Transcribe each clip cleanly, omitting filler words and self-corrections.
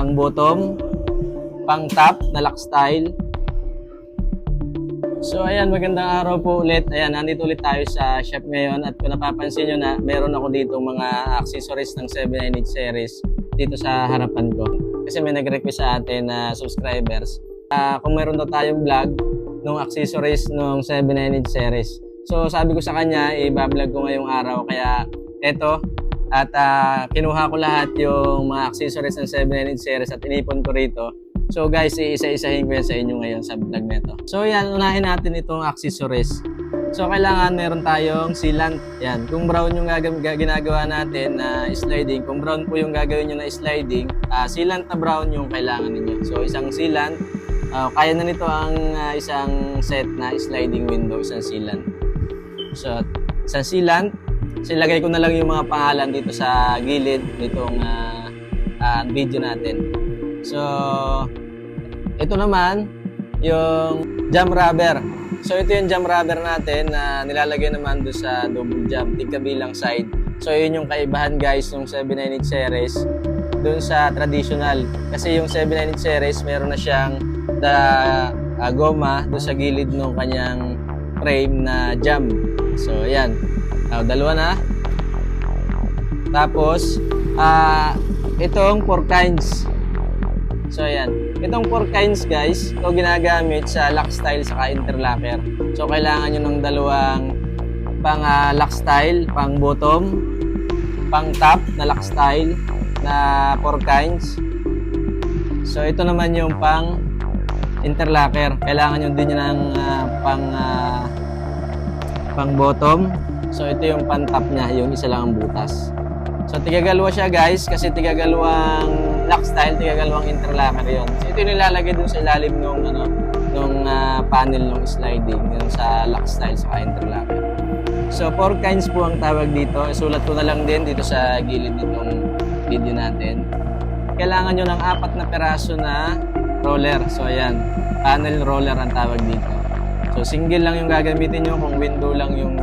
pang bottom, pang top na lock style. So ayan, magandang araw po ulit. Ayan, nandito ulit tayo sa shop ngayon at kung napapansin nyo na meron ako dito mga accessories ng 798 series dito sa harapan ko. Kasi may nag-request sa atin na subscribers. Kung meron daw tayong vlog ng accessories ng 798 series. So sabi ko sa kanya, i-vlog ko ngayong araw. Kaya eto, at kinuha ko lahat yung mga accessories ng 798 series at inipon ko rito. So guys, iisa-isahin ko yan sa inyo ngayon sa vlog nito. So yan, unahin natin itong accessories. So kailangan meron tayong sealant. Yan, kung brown yung ginagawa natin na sliding, kung brown po yung gagawin nyo na sliding, sealant na brown yung kailangan ninyo. So isang sealant, kaya na nito ang isang set na sliding window, isang sealant. So isang sealant, silagay ko na lang yung mga pangalan dito sa gilid nitong video natin. So, ito naman, yung jam rubber. So, ito yung jam rubber natin na nilalagay naman doon sa double jam, tigkabilang side. So, yun yung kaibahan guys ng 798 series doon sa traditional. Kasi yung 798 series, meron na siyang goma doon sa gilid ng kanyang frame na jam. So, ayan. Dalawa na. Tapos, itong 4 kinds. So ayan, itong 4 kinds guys, ito ginagamit sa lock style saka interlocker. So kailangan nyo ng dalawang pang lock style, pang bottom, pang top na lock style na 4 kinds. So ito naman yung pang interlocker. Kailangan nyo din ng pang bottom. So ito yung pang top niya, yung isa lang ang butas. So tigagalawa siya guys, kasi tigagalawang lock style, tigagalawang interlocker yun. So ito yung nilalagay dun sa ilalim nung panel ng sliding, yung sa lock style sa interlocker. So 4 kinds po ang tawag dito. Isulat ko na lang din dito sa gilid nitong video natin. Kailangan nyo ng 4 na peraso na roller. So ayan, panel roller ang tawag dito. So single lang yung gagamitin nyo kung window lang yung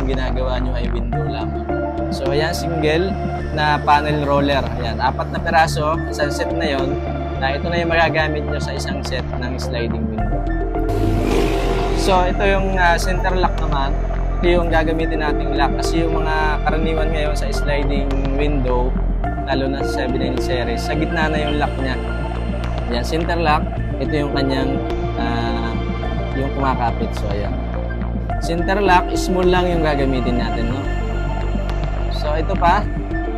ginagawa nyo ay window lamang. So ayan, single na panel roller. Ayan, 4 na peraso, isang set na yon. Ito na yung magagamit nyo sa isang set ng sliding window. So ito yung center lock naman. Ito yung gagamitin nating lock. Kasi yung mga karaniwan ngayon sa sliding window, lalo na sa 798 series, sa gitna na yung lock niya. Ayan, center lock. Ito yung kanyang yung kumakapit. So ayan. Center lock, small lang yung gagamitin natin, no? So ito pa.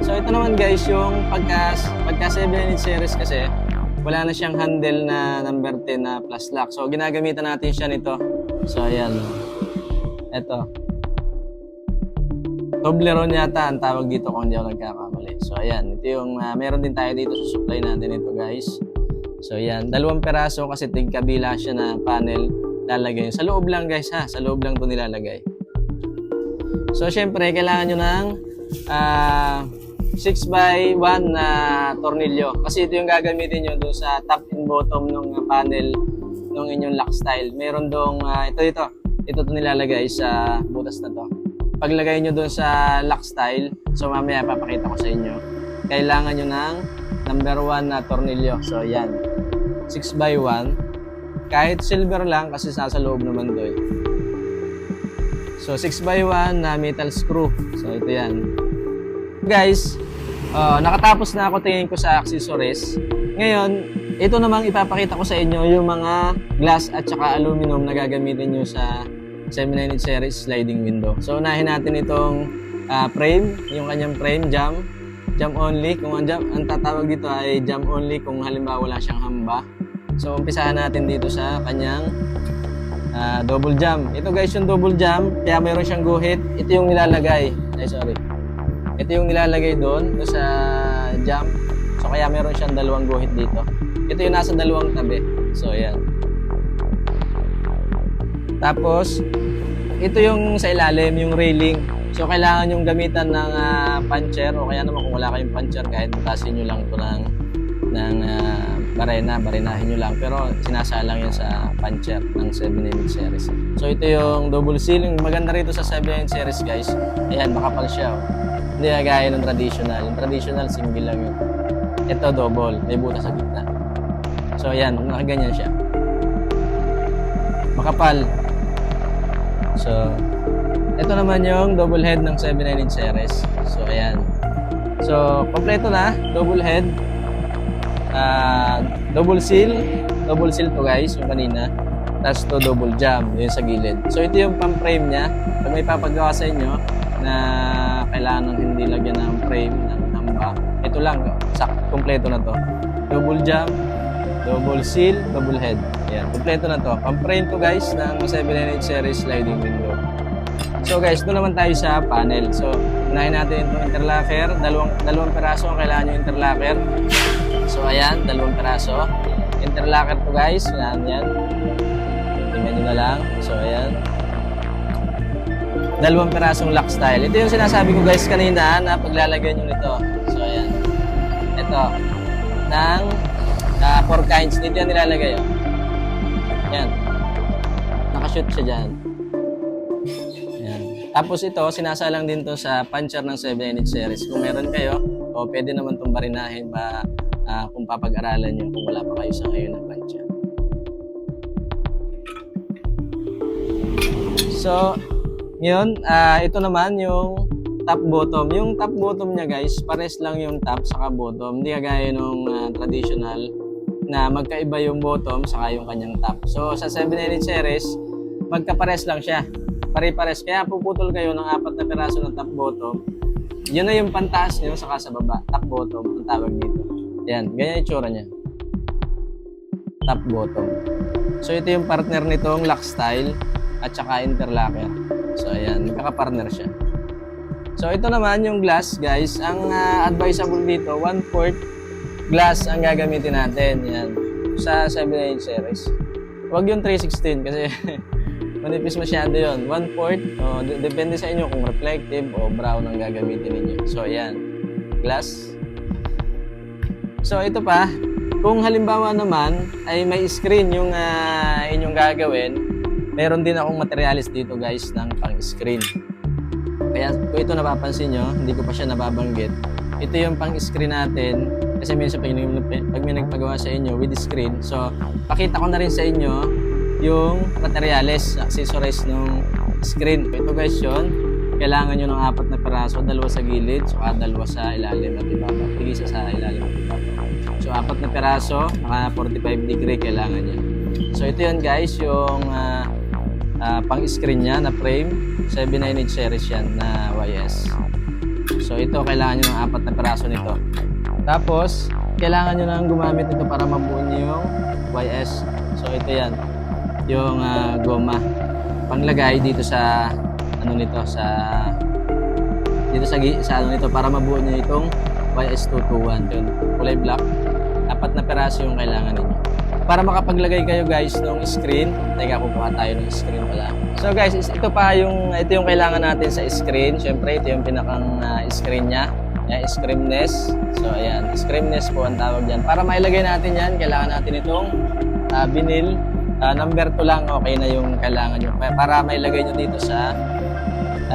So ito naman guys, yung pagka 798 series kasi wala na siyang handle na number 10 na plus lock. So ginagamitan natin siya nito. So ayan. Ito. Toblerone yata ang tawag dito kung hindi ako nagkakamali. So ayan, ito yung meron din tayo dito sa supply natin ito guys. So ayan, 2 peraso kasi tigkabila siya na panel lalagay. Sa loob lang guys ha, sa loob lang ito nilalagay. So syempre kailangan nyo ng 6x1 na tornilyo. Kasi ito yung gagamitin nyo doon sa top and bottom ng panel ng inyong lock style. Meron doon, ito nilalagay sa butas na to. Paglagay nyo doon sa lock style, so mamaya papakita ko sa inyo, kailangan nyo ng number 1 na tornilyo. So yan, 6x1. Kahit silver lang kasi nasa loob naman doon. So 6x1 na metal screw. So ito yan. Guys, nakatapos na ako tingin ko sa accessories. Ngayon, ito namang ipapakita ko sa inyo yung mga glass at saka aluminum na gagamitin nyo sa 798 series sliding window. So unahin natin itong frame, yung kanyang frame, jam only. Kung ang tatawag dito ay jam only kung halimbawa wala siyang hamba. So umpisahan natin dito sa kanyang double jam. Ito guys yung double jam, kaya mayroon siyang guhit. Ito yung nilalagay. Ito yung nilalagay doon sa jam. So kaya mayroon siyang 2 guhit dito. Ito yung nasa 2 tabi. So ayan. Tapos ito yung sa ilalim, yung railing. So kailangan yung gamitan ng puncher, o kaya naman kung wala kayong puncher, kahit butasin nyo lang ito ng barenahin nyo lang, pero sinasalang yun sa puncher ng 798 series. So ito yung double ceiling. Maganda rito sa 798 series guys, ayan, makapal siya, oh. Hindi gaya ng traditional. Yung traditional single lang yun. Ito double, may butas sa gitna. So ayan, nakaganyan siya. Makapal. So, ito naman yung double head ng 798 series. So ayan. So, kompleto na, double head. Double seal to guys, yung kanina. Tapos to double jam, yung sa gilid. So ito yung pang frame niya. Pag may papagawa sa inyo na kailangan hindi lagyan ng frame, ng hamba, ito lang, kompleto na to. Double jam, double seal, double head. Ayan, kompleto na to. Pang frame to guys ng 798 series sliding window. So guys, doon naman tayo sa panel. So, unahin natin itong interlocker. Dalawang peraso ang kailangan yung interlocker. So ayan, 2 peraso. Interlocker to guys. Yan. Tingnan nyo na lang. So ayan. 2 perasong lock style. Ito yung sinasabi ko guys kanina na paglalagyan nyo nito. So ayan. Ito. Ng 4 kinds. Dito yan nilalagay. Oh. Ayan. Nakashoot siya dyan. Ayan. Tapos ito, sinasalang din to sa puncher ng 798 series. Kung meron kayo, o pwede naman itong barinahin ba kung papag-aralan nyo kung wala pa kayo sa ngayon ng puncher. So, yun, ito naman yung top bottom. Yung top bottom niya guys, pares lang yung top saka bottom. Hindi kagaya nung traditional na magkaiba yung bottom saka yung kanyang top. So, sa 798 series, magkapares lang siya. Pare-pares. Kaya puputol kayo ng 4 na peraso ng top bottom. Yun na yung pantaas nyo saka sa baba. Top bottom, ang tawag dito. Yan, ganyan yung tsura niya. Top bottom. So, ito yung partner nitong lock style at saka interlocker. So, ayan, magkaka-partner siya. So, ito naman yung glass, guys. Ang advisable dito, 1/4 glass ang gagamitin natin. Yan. Sa 798 series. Huwag yung 316 kasi manipis masyado yun. 1/4. Depende sa inyo kung reflective o brown ang gagamitin ninyo. So, ayan. Glass. So, ito pa. Kung halimbawa naman ay may screen yung inyong gagawin, meron din akong materialis dito guys ng pang-screen. Kaya kung ito napapansin nyo, hindi ko pa siya nababanggit. Ito yung pang-screen natin kasi minsan pag may nagpagawa sa inyo with screen. So, pakita ko na rin sa inyo yung materialis, accessories ng screen. Ito guys yun. Kailangan nyo ng 4 na peraso, 2 sa gilid, saka 2 sa ilalim at ibabaw. Tigisa sa ilalim at ibabaw. So, 4 na peraso, naka 45 degree kailangan niya. So, ito yun guys, yung pang-screen niya na frame. 798 series yan na YS. So, ito kailangan nyo ng 4 na peraso nito. Tapos, kailangan nyo nang gumamit ito para mabuo nyo yung YS. So, ito yan. Yung goma. Panglagay dito sa nito ano nito para mabuo niyo itong YS221 yun, kulay black. 4 na peraso yung kailangan niyo para makapaglagay kayo guys ng screen. Teka, kukuha tayo ng screen pala. So guys, ito yung kailangan natin sa screen. Syempre ito yung pinakang screen nya, screenness. So ayan, screenness po ang tawag diyan. Para mailagay natin yan, kailangan natin itong vinyl. Number 2 lang, okay na yung kailangan nyo para mailagay nyo dito sa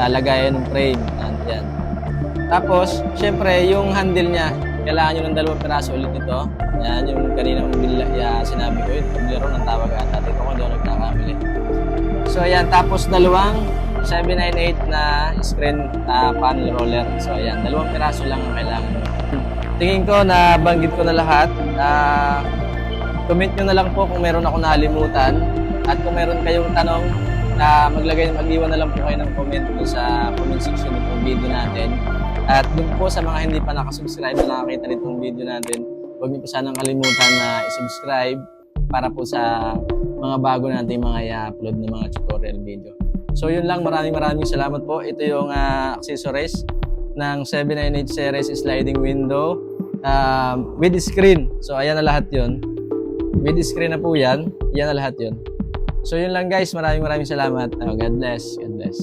lagayan ng frame. Yan. Tapos, syempre, yung handle niya, kailangan nyo ng 2 peraso ulit ito. Yan, yung kaninang sinabi ko, yung tublero ng tawag ata. Dito ko doon nagkakamili. So, ayan. Tapos, 2 798 na screen panel roller. So, ayan. 2 peraso lang ang kailangan nyo. Tingin ko na banggit ko na lahat. Comment nyo na lang po kung meron ako nakalimutan. At kung meron kayong tanong, mag-iwan na lang po kayo ng comment sa comment section nitong video natin. At doon po sa mga hindi pa nakasubscribe na nakakita nitong video natin, huwag niyo po sanang kalimutan na i-subscribe para po sa mga bago natin mga i-upload na mga tutorial video. So yun lang, maraming salamat po. Ito yung accessories ng 798 series sliding window with screen. So ayan na lahat yun. With screen na po yan. Yan na lahat yun. So yun lang guys, maraming salamat. God bless. God bless.